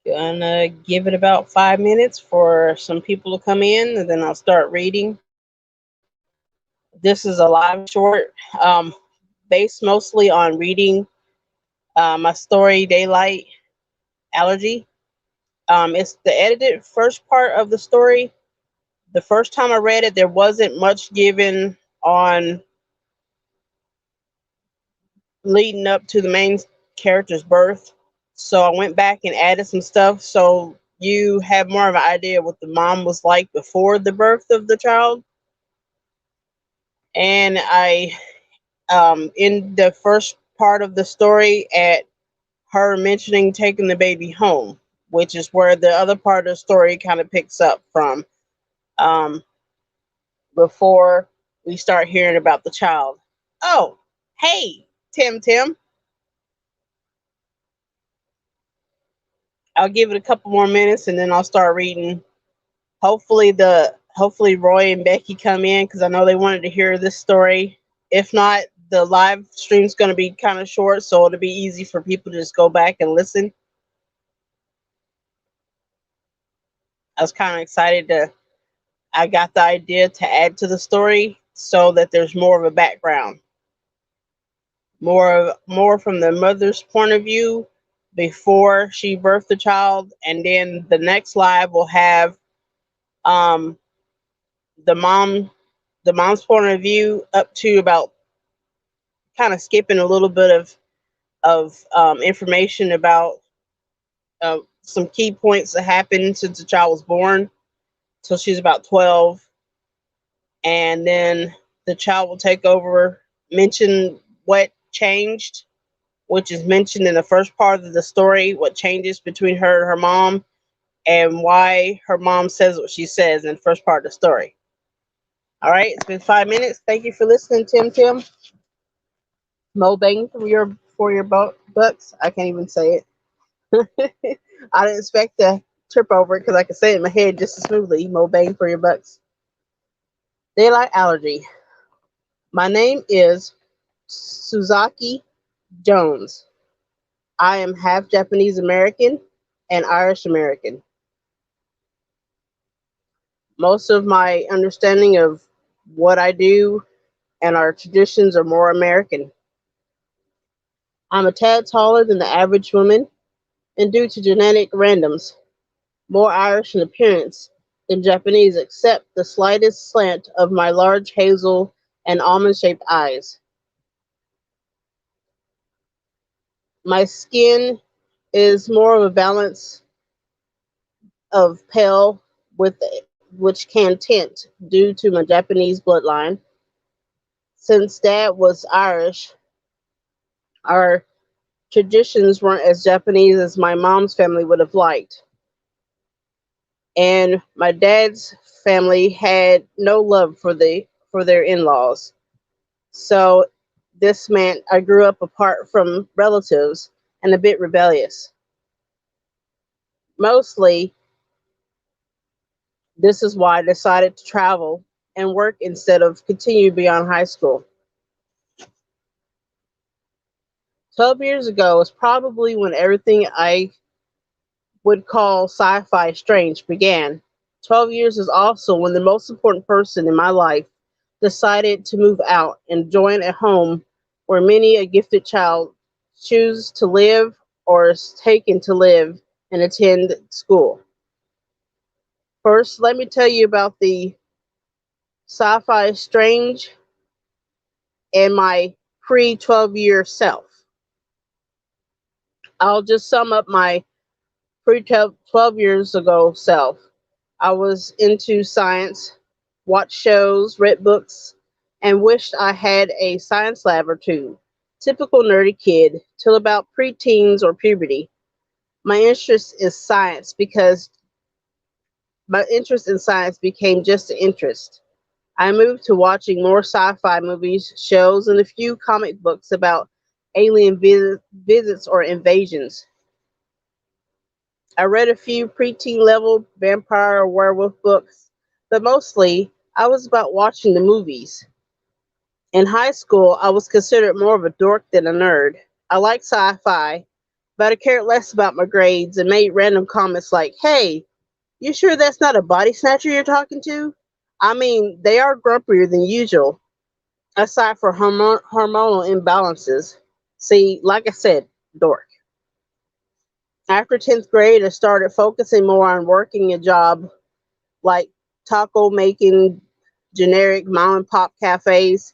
Gonna give it about 5 minutes for some people to come in, and then I'll start reading. This is a live short, based mostly on reading my story, Daylight Allergy. It's the edited first part of the story. The first time I read it, there wasn't much given on leading up to the main character's birth. So I went back and added some stuff so you have more of an idea what the mom was like before the birth of the child. And I, in the first part of the story, at her mentioning taking the baby home, which is where the other part of the story kind of picks up from, um, before we start hearing about the child. Oh, hey, Tim. I'll give it a couple more minutes and then I'll start reading. Hopefully Roy and Becky come in because I know they wanted to hear this story. If not, the live stream's going to be kind of short, so it'll be easy for people to just go back and listen. I was kind of excited to. I got the idea to add to the story so that there's more of a background, more from the mother's point of view before she birthed the child, and then the next live will have um, the mom the mom's point of view up to about kind of skipping a little bit of information about some key points that happened since the child was born till she's about 12, and then the child will take over, mention what changed, which is mentioned in the first part of the story, what changes between her and her mom, and why her mom says what she says in the first part of the story. All right, it's been 5 minutes. Thank you for listening, Tim. Mo bang for your bucks. I can't even say it. I didn't expect to trip over it because I can say it in my head just as smoothly. Mo bang for your bucks. Daylight Allergy. My name is Suzaki Jones. I am half Japanese American and Irish American. Most of my understanding of what I do and our traditions are more American. I'm a tad taller than the average woman, and due to genetic randoms, more Irish in appearance than Japanese, except the slightest slant of my large hazel and almond shaped eyes. My skin is more of a balance of pale with which can tint due to my Japanese bloodline. Since dad was Irish, our traditions weren't as Japanese as my mom's family would have liked. And my dad's family had no love for their in-laws. So this meant I grew up apart from relatives and a bit rebellious. Mostly, this is why I decided to travel and work instead of continue beyond high school. 12 years ago was probably when everything I would call sci fi strange began. 12 years is also when the most important person in my life decided to move out and join a home where many a gifted child choose to live or is taken to live and attend school. First, let me tell you about the sci fi strange and my pre 12-year self. I'll just sum up my pre 12 years ago self. I was into science, watched shows, read books, and wished I had a science lab or two. Typical nerdy kid, till about preteens or puberty. My interest is science because my interest in science became just an interest. I moved to watching more sci fi movies, shows, and a few comic books about visits or invasions. I read a few preteen level vampire or werewolf books, but mostly I was about watching the movies. In high school, I was considered more of a dork than a nerd. I liked sci fi, but I cared less about my grades and made random comments like, "Hey, you sure that's not a body snatcher you're talking to?" I mean, they are grumpier than usual, aside for hormonal imbalances. See, like I said, dork. After 10th grade, I started focusing more on working a job like taco making, generic mom and pop cafes.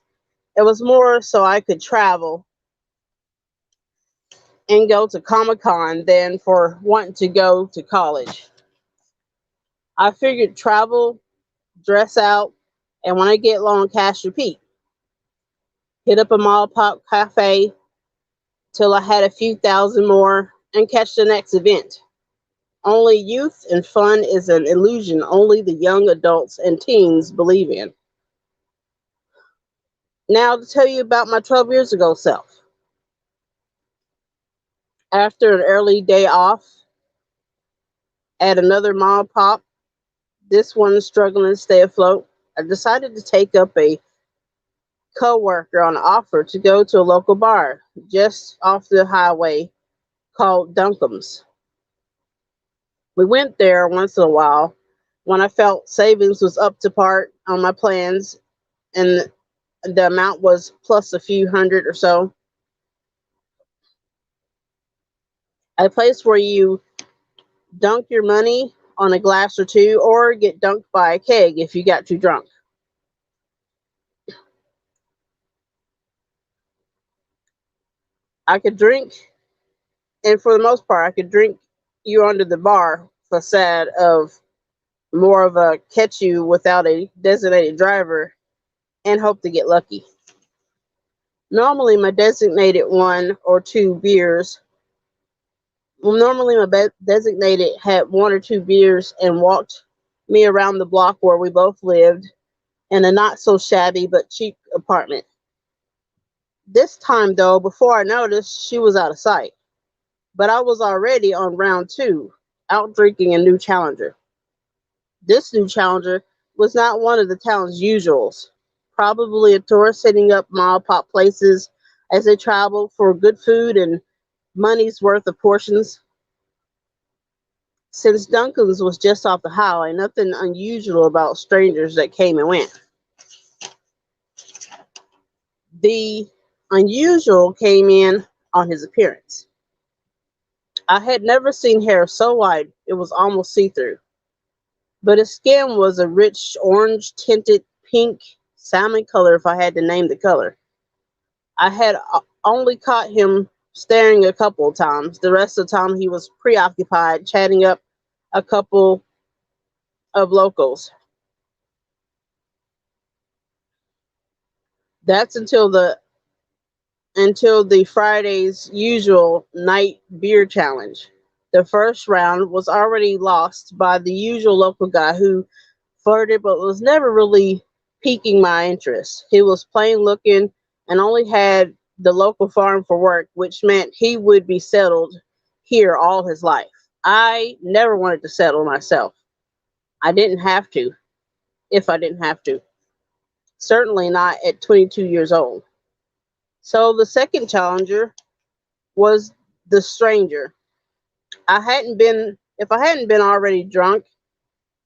It was more so I could travel and go to Comic Con than for wanting to go to college. I figured travel, dress out, and when I get low on cash, repeat. Hit up a mall pop cafe till I had a few thousand more and catch the next event. Only youth and fun is an illusion only the young adults and teens believe in. Now to tell you about my 12 years ago self. After an early day off at another mall pop, this one struggling to stay afloat, I decided to take up a coworker on an offer to go to a local bar just off the highway called Dunkam's. We went there once in a while when I felt savings was up to part on my plans and the amount was plus a few hundred or so. A place where you dunk your money on a glass or two or get dunked by a keg if you got too drunk. I could drink, and for the most part, I could drink you under the bar facade of more of a catch you without a designated driver and hope to get lucky. Normally, my designated one or two beers. Normally, my designated had one or two beers and walked me around the block where we both lived in a not so shabby but cheap apartment. This time, though, before I noticed, she was out of sight. But I was already on round two, out drinking a new challenger. This new challenger was not one of the town's usuals. Probably a tourist hitting up mall pop places as they traveled for good food and money's worth of portions. Since Duncan's was just off the highway, nothing unusual about strangers that came and went. The unusual came in on his appearance. I had never seen hair so white it was almost see through, but his skin was a rich orange tinted pink salmon color if I had to name the color. I had only caught him staring a couple of times. The rest of the time he was preoccupied chatting up a couple of locals. That's until the Friday's usual night beer challenge. The first round was already lost by the usual local guy who flirted but was never really piquing my interest. He was plain looking and only had the local farm for work, which meant he would be settled here all his life. I never wanted to settle myself. I didn't have to, if I didn't have to. Certainly not at 22 years old. So the second challenger was the stranger. If I hadn't been already drunk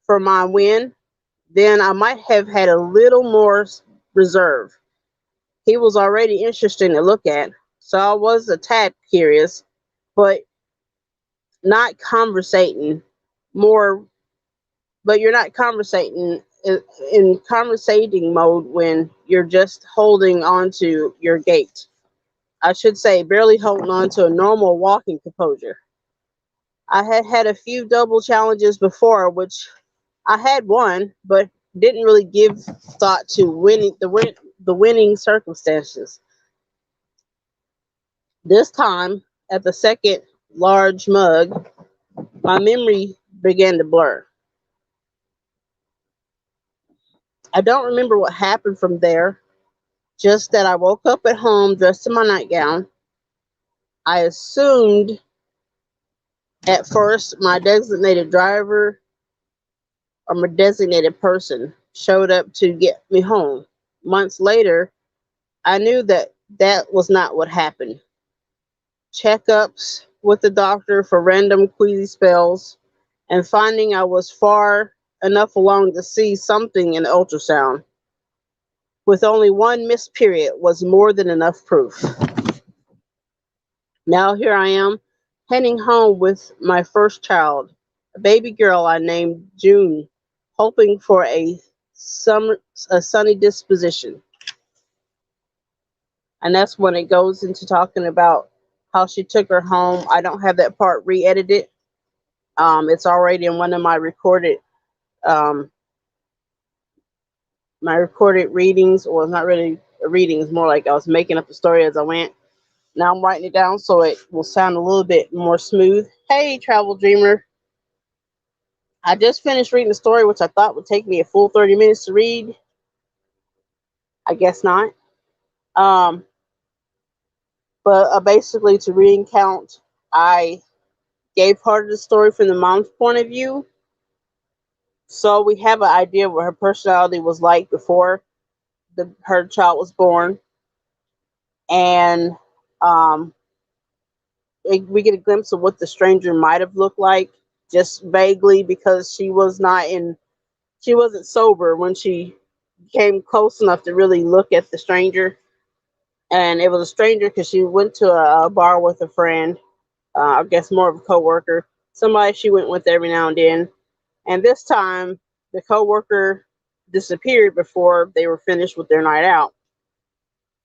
for my win, then I might have had a little more reserve. He was already interesting to look at, so I was a tad curious, but not conversating. More, but you're not conversating in conversating mode when you're just holding on to your gait. I should say, barely holding on to a normal walking composure. I had had a few double challenges before, which I had won, but didn't really give thought to the winning circumstances. This time, at the second large mug, my memory began to blur. I don't remember what happened from there, just that I woke up at home dressed in my nightgown. I assumed at first my designated driver or my designated person showed up to get me home. Months later, I knew that that was not what happened. Checkups, with the doctor for random queasy spells, and finding I was far enough along to see something in the ultrasound, with only one missed period, was more than enough proof. Now here I am, heading home with my first child, a baby girl I named June, hoping for summer, a sunny disposition. And that's when it goes into talking about how she took her home. I don't have that part re-edited. It's already in one of um, my recorded readings, or it's not really readings, more like I was making up the story as I went. Now I'm writing it down so it will sound a little bit more smooth. Hey, travel dreamer. I just finished reading the story, which I thought would take me a full 30 minutes to read. I guess not. Um, but basically, to recount, I gave part of the story from the mom's point of view. So we have an idea of what her personality was like before her child was born. And um, we get a glimpse of what the stranger might have looked like, just vaguely, because she wasn't sober when she came close enough to really look at the stranger. And it was a stranger because she went to a bar with a friend, I guess more of a coworker, somebody she went with every now and then. And this time, the coworker disappeared before they were finished with their night out.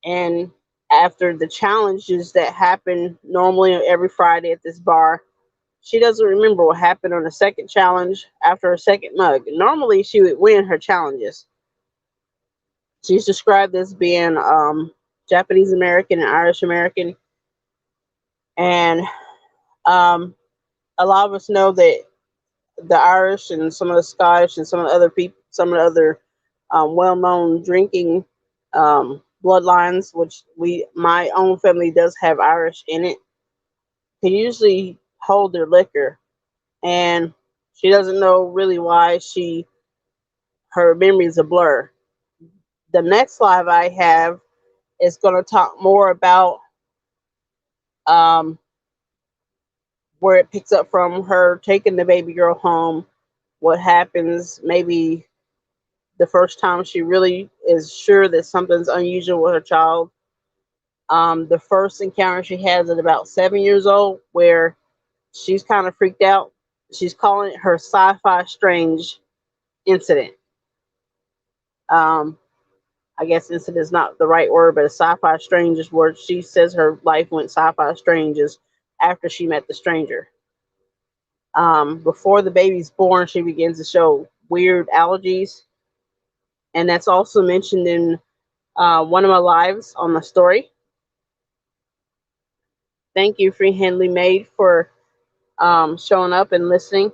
And after the challenges that happen normally every Friday at this bar, she doesn't remember what happened on the second challenge after her second mug. Normally, she would win her challenges. She's described as being Japanese American and Irish American, and um, a lot of us know that the Irish and some of the Scottish and some of the other people, some of the other well-known drinking bloodlines, which my own family does have Irish in it, can usually hold their liquor, and she doesn't know really why her memory is a blur. The next live I have is going to talk more about um, where it picks up from her taking the baby girl home, what happens, maybe the first time she really is sure that something's unusual with her child. The first encounter she has at about 7 years old, where she's kind of freaked out. She's calling it her sci-fi strange incident. Um, I guess incident is not the right word, but a sci-fi strange is where she says her life went sci-fi strange is after she met the stranger. Before the baby's born, she begins to show weird allergies, and that's also mentioned in one of my lives on the story. Thank you, Freehandly Made, for showing up and listening.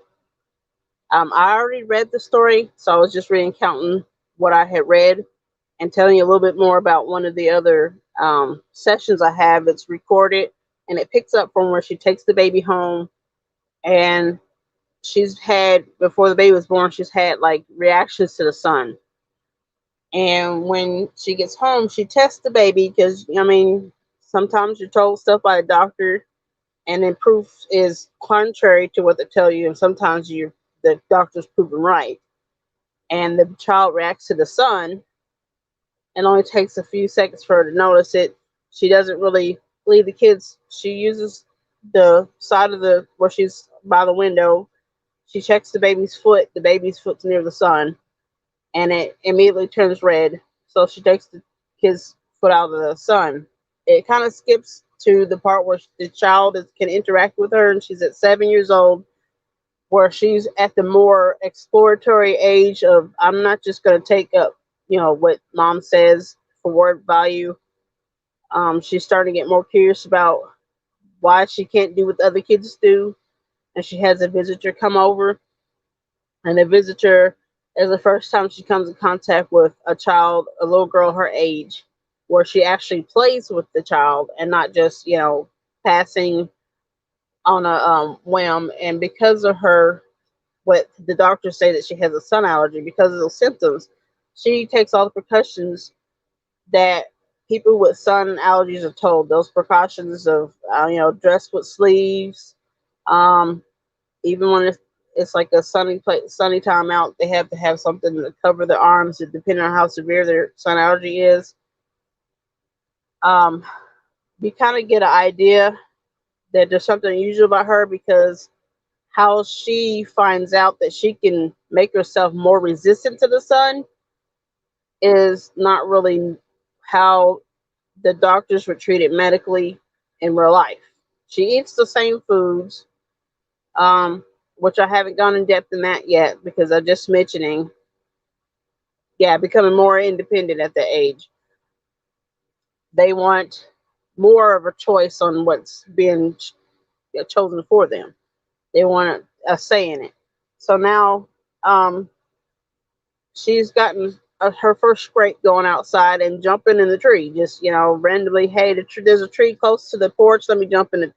I already read the story, so I was just recounting what I had read and telling you a little bit more about one of the other sessions I have. It's recorded, and it picks up from where she takes the baby home, and she's had, before the baby was born, she's had like reactions to the sun. And when she gets home, she tests the baby because, I mean, sometimes you're told stuff by a doctor and then proof is contrary to what they tell you, and sometimes the doctor's proven right. And the child reacts to the sun, and only takes a few seconds for her to notice it. She doesn't really leave the kids. She uses the side of the where she's by the window. She checks the baby's foot. The baby's foot's near the sun, and it immediately turns red. So she takes the kid's foot out of the sun. It kind of skips to the part where the child can interact with her, and she's at 7 years old, where she's at the more exploratory age of I'm not just going to take up, what mom says for word value. She's starting to get more curious about why she can't do what the other kids do, and she has a visitor come over, and the visitor is the first time she comes in contact with a child, a little girl her age, where she actually plays with the child and not just passing on a whim. And because of her, what the doctors say that she has a sun allergy, because of those symptoms, she takes all the precautions that People with sun allergies are told those precautions of dress with sleeves. Um, Even when it's like a sunny time out, they have to have something to cover their arms, depending on how severe their sun allergy is. Um, you kind of get an idea that there's something unusual about her because how she finds out that she can make herself more resistant to the sun is not really how the doctors would treat it medically in real life. She eats the same foods, um, which I haven't gone in depth in that yet because I'm just mentioning, yeah, becoming more independent at that age. They want more of a choice on what's being chosen for them. They want a say in it. So now, um, she's gotten her first scrape going outside and jumping in the tree. Just randomly, hey, there's a tree close to the porch. Let me jump in it.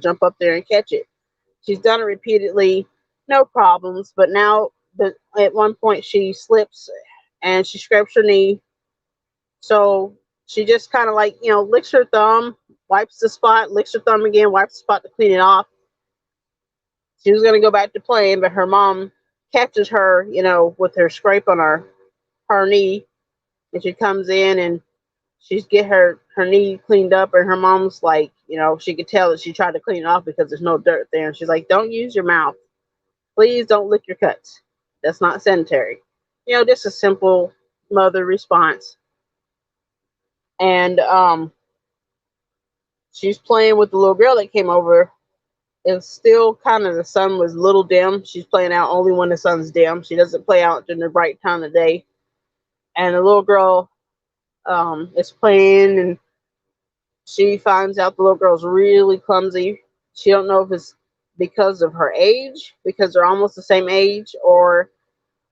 Jump up there and catch it. She's done it repeatedly, no problems. But now, at one point, she slips and she scrapes her knee. So she just kind of like licks her thumb, wipes the spot, licks her thumb again, wipes the spot to clean it off. She was gonna go back to playing, but her mom catches her, with her scrape on her knee, and she comes in and she's get her knee cleaned up, and her mom's like, she could tell that she tried to clean it off because there's no dirt there, and she's like, don't use your mouth, please don't lick your cuts, that's not sanitary. Just a simple mother response. And she's playing with the little girl that came over. It's still kind of, the sun was a little dim. She's playing out only when the sun's dim. She doesn't play out during the bright time of day. And the little girl is playing, and she finds out the little girl's really clumsy. She don't know if it's because of her age, because they're almost the same age, or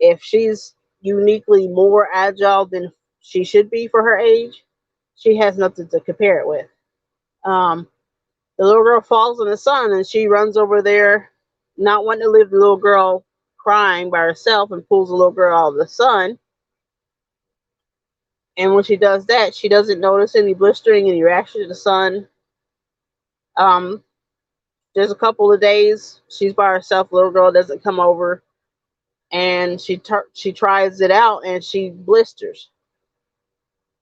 if she's uniquely more agile than she should be for her age. She has nothing to compare it with. Um, the little girl falls in the sun, and she runs over there, not wanting to leave the little girl crying by herself, and pulls the little girl out of the sun. And when she does that, she doesn't notice any blistering, any reaction to the sun. Um, there's a couple of days she's by herself. The little girl doesn't come over, and she tries it out, and she blisters.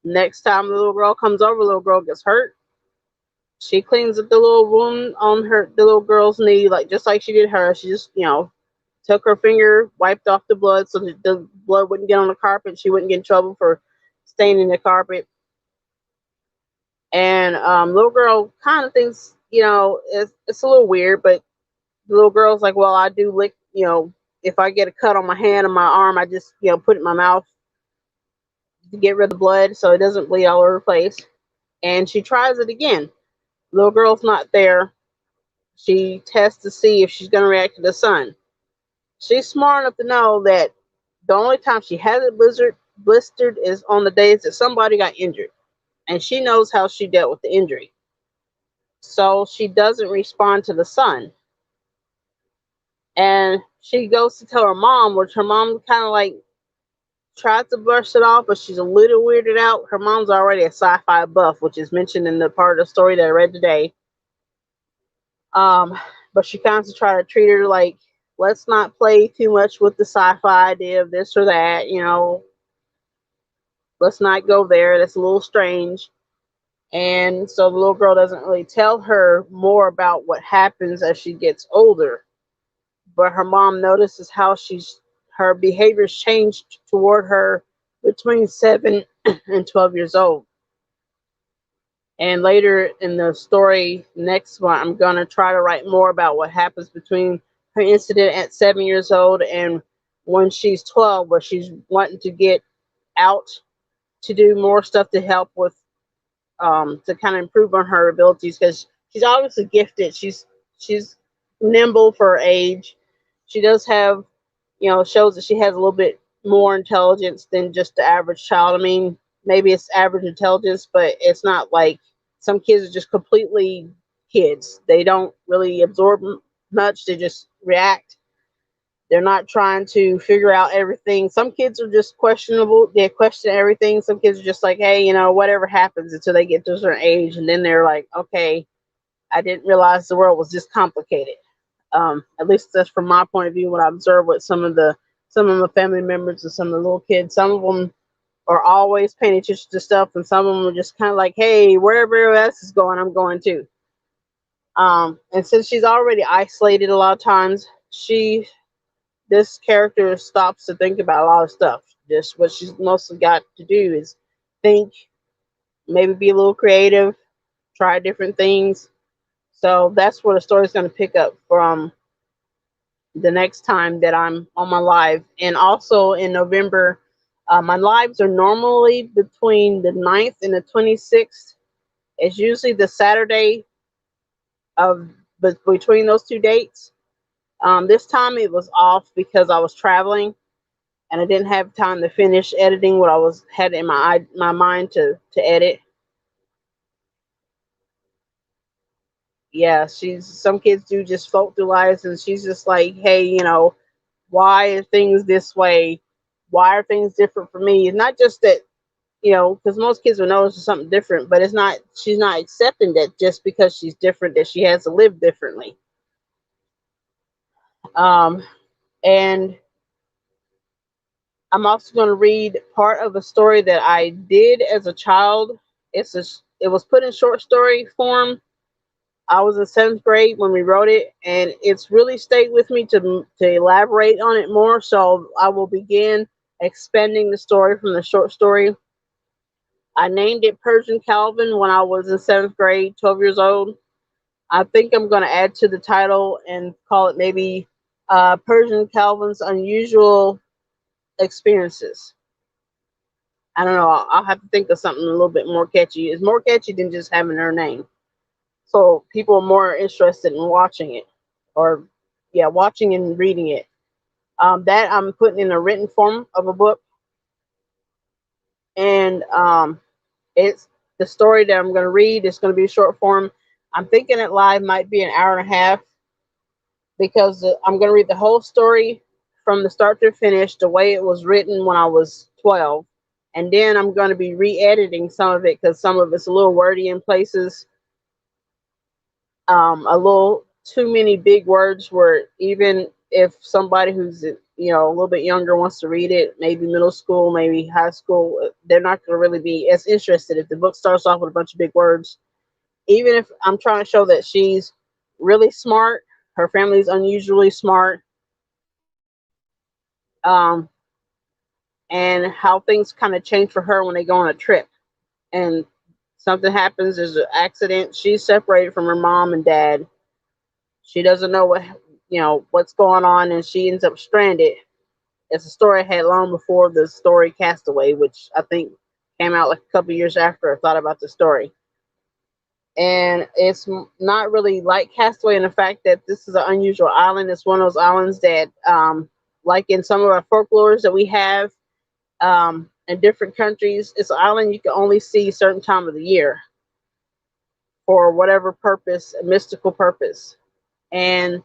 Next time the little girl comes over, the little girl gets hurt. She cleans up the little wound on the little girl's knee, like just like she did her. She just took her finger, wiped off the blood so that the blood wouldn't get on the carpet. She wouldn't get in trouble for staining the carpet. And little girl kind of thinks, it's a little weird, but the little girl's like, well, I do lick, if I get a cut on my hand or my arm, I just, put it in my mouth to get rid of the blood so it doesn't bleed all over the place. And she tries it again. Little girl's not there. She tests to see if she's going to react to the sun. She's smart enough to know that the only time she hasn't blistered is on the days that somebody got injured. And she knows how she dealt with the injury. So she doesn't respond to the sun. And she goes to tell her mom, which her mom kind of like tried to brush it off, but she's a little weirded out. Her mom's already a sci-fi buff, which is mentioned in the part of the story that I read today. Um, but she kind of tried to treat her like, let's not play too much with the sci-fi idea of this or that. Let's not go there. That's a little strange. And so the little girl doesn't really tell her more about what happens as she gets older. But her mom notices how her behaviors changed toward her between 7 and 12 years old. And later in the story, next one, I'm going to try to write more about what happens between her incident at 7 years old and when she's 12, where she's wanting to get out to do more stuff to help with, to kind of improve on her abilities, because she's obviously gifted. She's nimble for her age. She does have, shows that she has a little bit more intelligence than just the average child. I mean, maybe it's average intelligence, but it's not like some kids are just completely kids. They don't really absorb much. They just react. They're not trying to figure out everything. Some kids are just questionable. They question everything. Some kids are just like, hey, whatever happens until they get to a certain age, and then they're like, okay, I didn't realize the world was this complicated. At least that's from my point of view. What I observe with some of the family members and some of the little kids. Some of them are always paying attention to stuff, and some of them are just kind of like, hey, wherever everyone else is going, I'm going too. And since she's already isolated a lot of times, this character stops to think about a lot of stuff. Just what she's mostly got to do is think, maybe be a little creative, try different things. So that's where the story's going to pick up from the next time that I'm on my live. And also in November, my lives are normally between the 9th and the 26th. It's usually the Saturday of between those two dates. This time it was off because I was traveling and I didn't have time to finish editing what I was had in my mind to edit. Yeah, she's some kids do just float through lives, and she's just like, hey, why are things this way? Why are things different for me? It's not just that, because most kids will notice something different, but it's not. She's not accepting that just because she's different that she has to live differently. Um, and I'm also going to read part of a story that I did as a child. It was put in short story form. I was in seventh grade when we wrote it, and it's really stayed with me to elaborate on it more. So I will begin expanding the story from the short story. I named it Persian Calvin when I was in seventh grade, 12 years old. I think I'm going to add to the title and call it maybe Persian Calvin's Unusual Experiences. I don't know. I'll have to think of something a little bit more catchy. It's more catchy than just having her name. So people are more interested in watching it, or yeah, watching and reading it. That I'm putting in a written form of a book, and it's the story that I'm going to read. It's going to be short form. I'm thinking it live might be an hour and a half because I'm going to read the whole story from the start to finish, the way it was written when I was 12, and then I'm going to be re-editing some of it because some of it's a little wordy in places, a little too many big words where even if somebody who's a little bit younger wants to read it, maybe middle school, maybe high school, they're not going to really be as interested if the book starts off with a bunch of big words. Even if I'm trying to show that she's really smart, her family's unusually smart, um, and how things kind of change for her when they go on a trip and something happens, there's an accident, she's separated from her mom and dad. She doesn't know what's going on, and she ends up stranded. It's a story I had long before the story Castaway, which I think came out like a couple years after I thought about the story. And it's not really like Castaway in the fact that this is an unusual island. It's one of those islands that, like in some of our folklores that we have in different countries, it's an island you can only see a certain time of the year for whatever purpose, a mystical purpose. And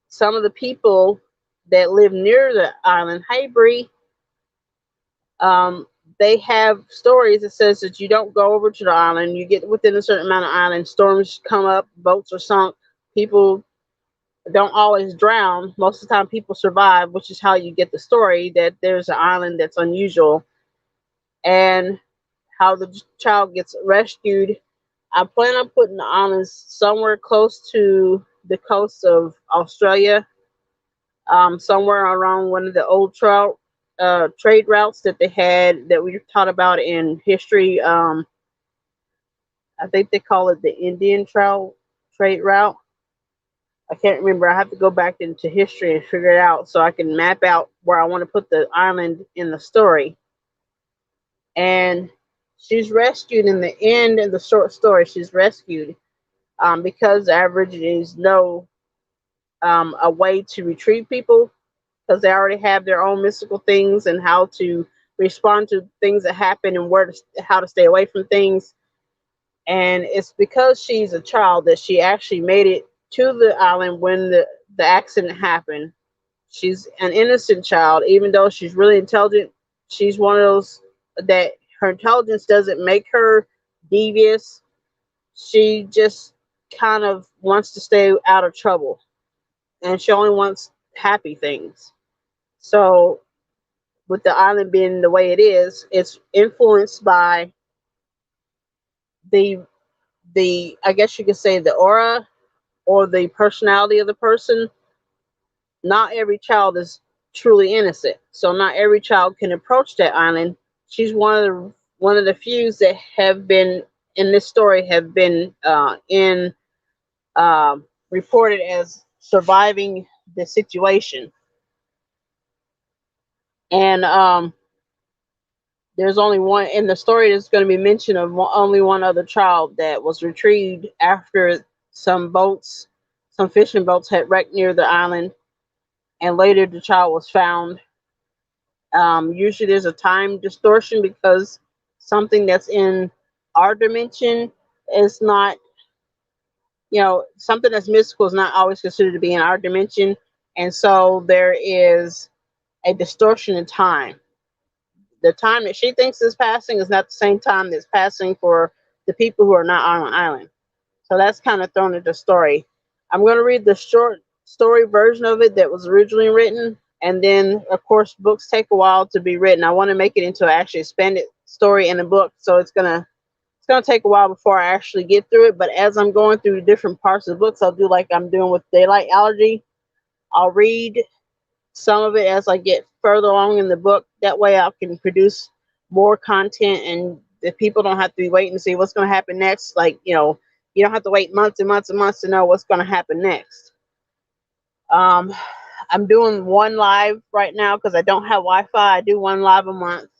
some of the people that live near the island, hey Bree, um, they have stories that says that you don't go over to the island. You get within a certain amount of island, storms come up, boats are sunk, people don't always drown. Most of the time, people survive, which is how you get the story that there's an island that's unusual, and how the child gets rescued. I plan on putting the islands somewhere close to the coast of Australia, somewhere around one of the old trade routes that they had that we taught about in history. I think they call it the Indian trail trade route. I can't remember. I have to go back into history and figure it out so I can map out where I want to put the island in the story. And she's rescued in the end of the short story. She's rescued because the Aborigines know a way to retrieve people because they already have their own mystical things and how to respond to things that happen and how to stay away from things. And it's because she's a child that she actually made it to the island when the accident happened. She's an innocent child, even though she's really intelligent. She's one of those that her intelligence doesn't make her devious. She just kind of wants to stay out of trouble, and she only wants happy things. So, with the island being the way it is, it's influenced by the I guess you could say the aura or the personality of the person. Not every child is truly innocent, so not every child can approach that island. She's one of the few that have been in this story have been in reported as surviving the situation, and there's only one in the story that's going to be mentioned of only one other child that was retrieved after some boats, some fishing boats had wrecked near the island, and later the child was found. Usually there's a time distortion because something that's in our dimension is not, something that's mystical is not always considered to be in our dimension. And so there is a distortion in time. The time that she thinks is passing is not the same time that's passing for the people who are not on the island. So that's kind of thrown into the story. I'm going to read the short story version of it that was originally written, and then of course books take a while to be written. I want to make it into an actually expanded story in a book, so it's gonna take a while before I actually get through it. But as I'm going through the different parts of the books, I'll do like I'm doing with Daylight Allergy. I'll read some of it as I get further along in the book. That way I can produce more content, and the people don't have to be waiting to see what's going to happen next. Like, you don't have to wait months and months and months to know what's going to happen next. Um, I'm doing one live right now because I don't have Wi-Fi. I do one live a month,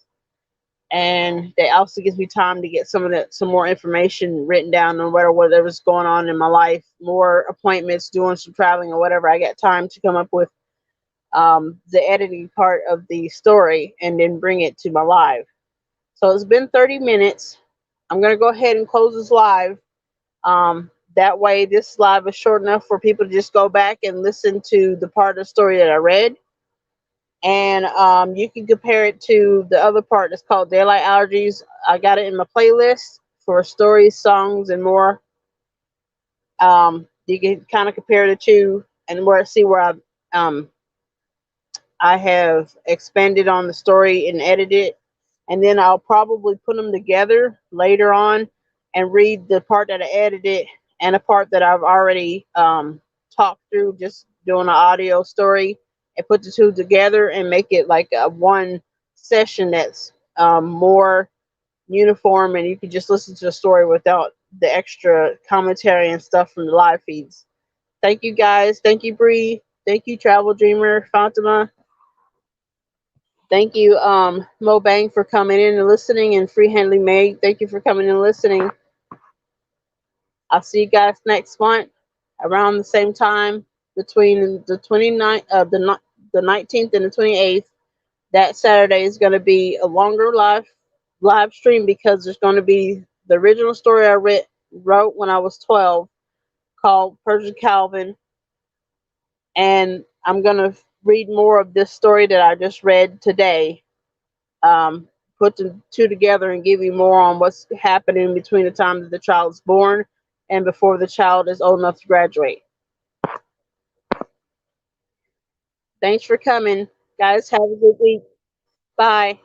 and that also gives me time to get some more information written down on whatever's going on in my life, more appointments, doing some traveling or whatever. I got time to come up with the editing part of the story and then bring it to my live. So it's been 30 minutes. I'm going to go ahead and close this live. That way, this live is short enough for people to just go back and listen to the part of the story that I read. And you can compare it to the other part that's called Daylight Allergies. I got it in my playlist for stories, songs, and more. You can kind of compare the two and see where I have expanded on the story and edited it, and then I'll probably put them together later on and read the part that I edited and a part that I've already talked through, just doing an audio story, and put the two together and make it like a one session that's more uniform, and you can just listen to the story without the extra commentary and stuff from the live feeds. Thank you guys. Thank you, Bree. Thank you, Travel Dreamer, Fatima. Thank you, Mo Bang, for coming in and listening, and Free Handling Meg, thank you for coming in and listening. I'll see you guys next month around the same time between the 29th, the 19th and the 28th. That Saturday is going to be a longer live stream because there's going to be the original story wrote when I was 12 called Persian Calvin, and I'm going to read more of this story that I just read today, um, put the two together and give you more on what's happening between the time that the child is born and before the child is old enough to graduate. Thanks for coming, guys. Have a good week. Bye.